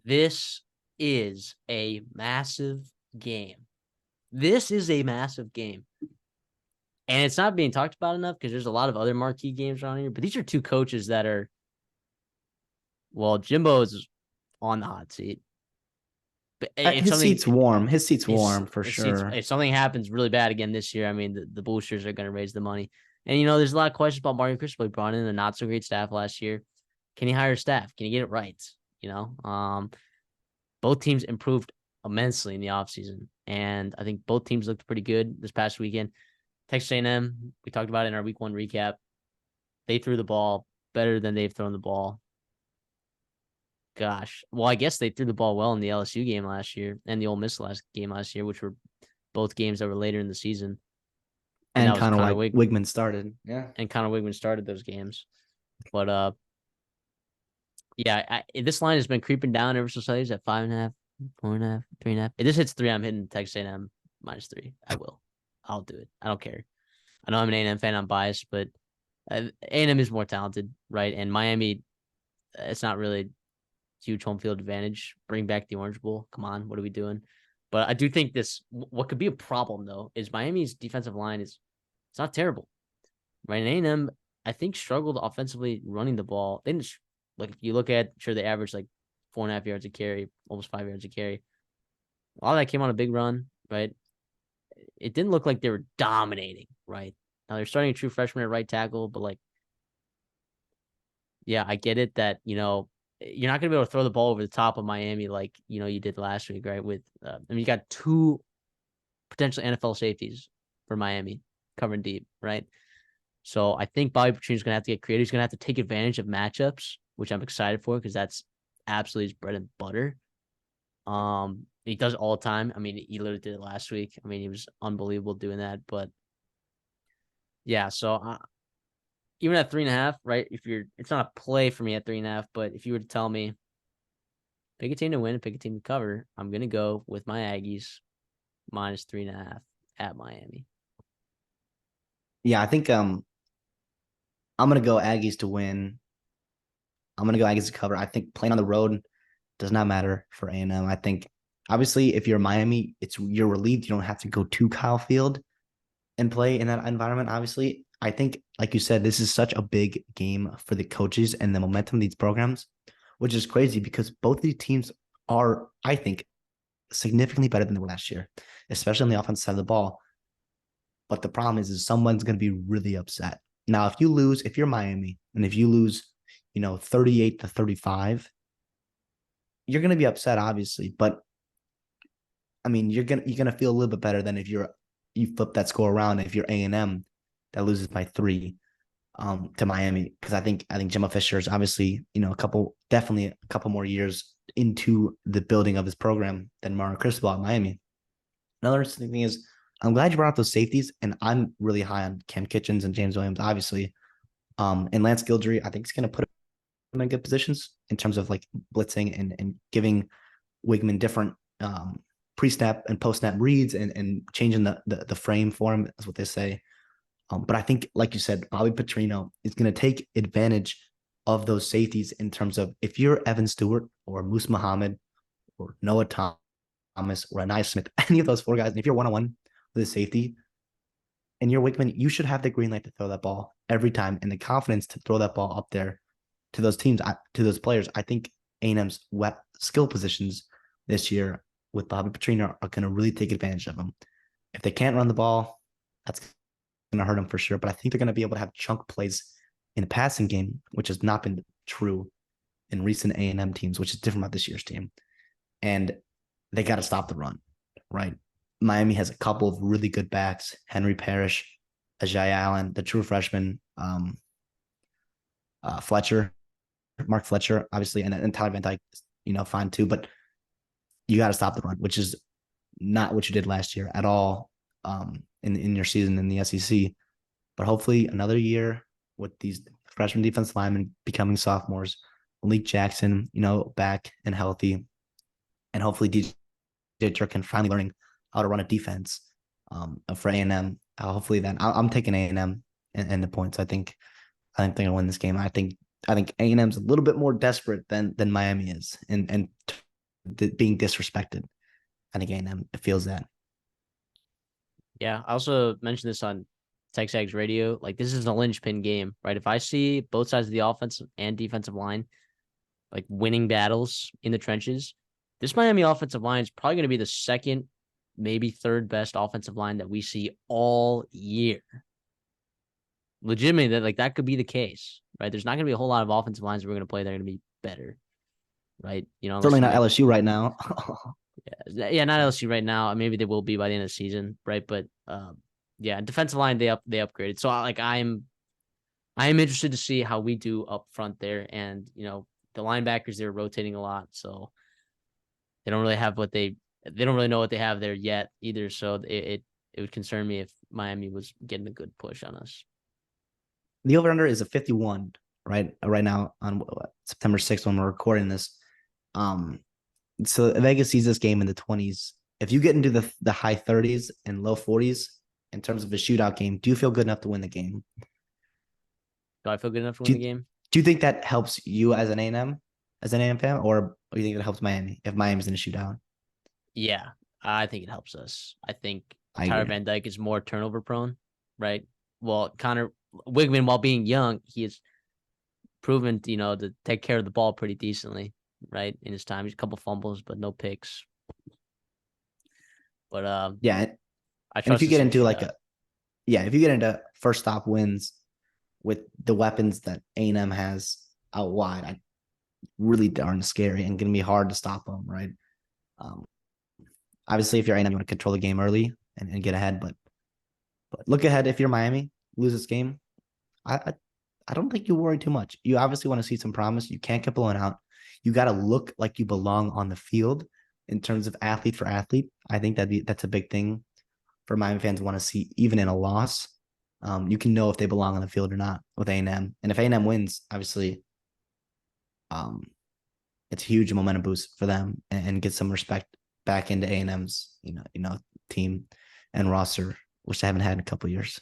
This is a massive game. This is a massive game. And it's not being talked about enough because there's a lot of other marquee games around here. But these are two coaches that are, well, Jimbo's on the hot seat. But His seat's warm. His seat's warm for sure. If something happens really bad again this year, I mean, the boosters are going to raise the money. And, there's a lot of questions about Mario Cristobal. He brought in a not-so-great staff last year. Can he hire staff? Can he get it right? Both teams improved immensely in the offseason. And I think both teams looked pretty good this past weekend. Texas A&M, we talked about it in our week 1 recap. They threw the ball better than they've thrown the ball. Gosh. Well, I guess they threw the ball well in the LSU game last year and the Ole Miss game last year, which were both games that were later in the season. And Connor Wigman started. Yeah. And Connor Wigman started those games. But, this line has been creeping down ever so slightly. At 5.5, 4.5, 3.5. If this hits 3, I'm hitting Texas A&M -3. I will. I'll do it. I don't care. I know I'm an A&M fan. I'm biased, but A&M is more talented, right? And Miami, it's not really huge home field advantage. Bring back the Orange Bowl. Come on, what are we doing? But I do think what could be a problem, though, is Miami's defensive line it's not terrible, right? And A&M, I think, struggled offensively running the ball. They didn't, if you look at, they averaged 4.5 yards a carry, almost 5 yards a carry. A lot of that came on a big run, right? It didn't look like they were dominating, right? Now they're starting a true freshman at right tackle, but I get it that, you're not going to be able to throw the ball over the top of Miami like, you did last week, right? With, you got 2 potential NFL safeties for Miami covering deep, right? So I think Bobby Petrino's going to have to get creative. He's going to have to take advantage of matchups, which I'm excited for because that's absolutely his bread and butter. He does it all the time. I mean, he literally did it last week. I mean, he was unbelievable doing that. But yeah, so even at 3.5, right? It's not a play for me at 3.5, but if you were to tell me pick a team to win, pick a team to cover, I'm gonna go with my Aggies -3.5 at Miami. Yeah, I think I'm gonna go Aggies to win. I'm gonna go Aggies to cover. I think playing on the road does not matter for A&M. I think obviously if you're Miami, you're relieved you don't have to go to Kyle Field and play in that environment. Obviously, I think, like you said, this is such a big game for the coaches and the momentum of these programs, which is crazy because both of these teams are, I think, significantly better than they were last year, especially on the offensive side of the ball. But the problem is someone's going to be really upset. Now, if you're Miami, and if you lose, 38-35, you're going to be upset, obviously. But I mean, you're gonna feel a little bit better than if you flip that score around. If you're A&M that loses by 3 to Miami, because I think Jimbo Fisher is obviously definitely a couple more years into the building of his program than Mario Cristobal at Miami. Another interesting thing is I'm glad you brought up those safeties, and I'm really high on Cam Kitchens and James Williams, obviously. And Lance Guidry, I think it's going to put him in good positions in terms of blitzing and giving Wigman different pre-snap and post-snap reads and changing the frame for him, is what they say. But I think, like you said, Bobby Petrino is going to take advantage of those safeties in terms of if you're Evan Stewart or Moose Muhammad or Noah Thomas or Anai Smith, any of those 4 guys, and if you're one-on-one with a safety and you're Wigman, you should have the green light to throw that ball every time and the confidence to throw that ball up there to those teams, to those players. I think A&M's skill positions this year with Bobby Petrino are going to really take advantage of them. If they can't run the ball, that's going to hurt them for sure. But I think they're going to be able to have chunk plays in the passing game, which has not been true in recent A&M teams, which is different about this year's team. And they got to stop the run, right? Miami has a couple of really good backs: Henry Parrish, Ajay Allen, the true freshman, Mark Fletcher, obviously, and Tyler Van Dyke, fine too. But you got to stop the run, which is not what you did last year at all in your season in the SEC. But hopefully another year with these freshman defense linemen becoming sophomores, Malik Jackson, back and healthy, and hopefully DJ Durkin finally learning how to run a defense for A&M. Hopefully that I'm taking A&M and the points. I think they're gonna win this game. I think A&M's a little bit more desperate than Miami is, and being disrespected. I think A&M feels that. Yeah, I also mentioned this on Texas Radio. Like, this is a linchpin game, right? If I see both sides of the offensive and defensive line like winning battles in the trenches, this Miami offensive line is probably going to be the second, maybe third best offensive line that we see all year. Legitimately, that could be the case, right? There's not going to be a whole lot of offensive lines we're going to play that are going to be better, right? Certainly not LSU right now. Yeah, not LSU right now. Maybe they will be by the end of the season, right? But yeah, defensive line they upgraded. So I am interested to see how we do up front there, and the linebackers they're rotating a lot, so they don't really have they don't really know what they have there yet either. So it would concern me if Miami was getting a good push on us. The over-under is a 51, right? Right now on September 6th when we're recording this. So Vegas sees this game in the 20s. If you get into the high 30s and low 40s in terms of a shootout game, do you feel good enough to win the game? Do I feel good enough to win the game? Do you think that helps you as an A&M fan, or do you think it helps Miami if Miami's in a shootout? Yeah, I think it helps us. I think I Tyler agree. Van Dyke is more turnover prone, right? Well, Connor Wigman, while being young, he has proven to take care of the ball pretty decently, right? In his time, he's a couple fumbles, but no picks. But yeah, I and if trust you us get in into shootout. if you get into first stop wins with the weapons that A&M has out wide, really darn scary and going to be hard to stop them, right? Um, Obviously, if you're A&M, you want to control the game early and get ahead, but look ahead if you're Miami, lose this game. I don't think you worry too much. You obviously want to see some promise. You can't get blown out. You got to look like you belong on the field in terms of athlete for athlete. I think that's a big thing for Miami fans want to see, even in a loss. You can know if they belong on the field or not with A&M. And if A&M wins, obviously, it's a huge momentum boost for them and get some respect back into A&M's team and roster, which they haven't had in a couple of years.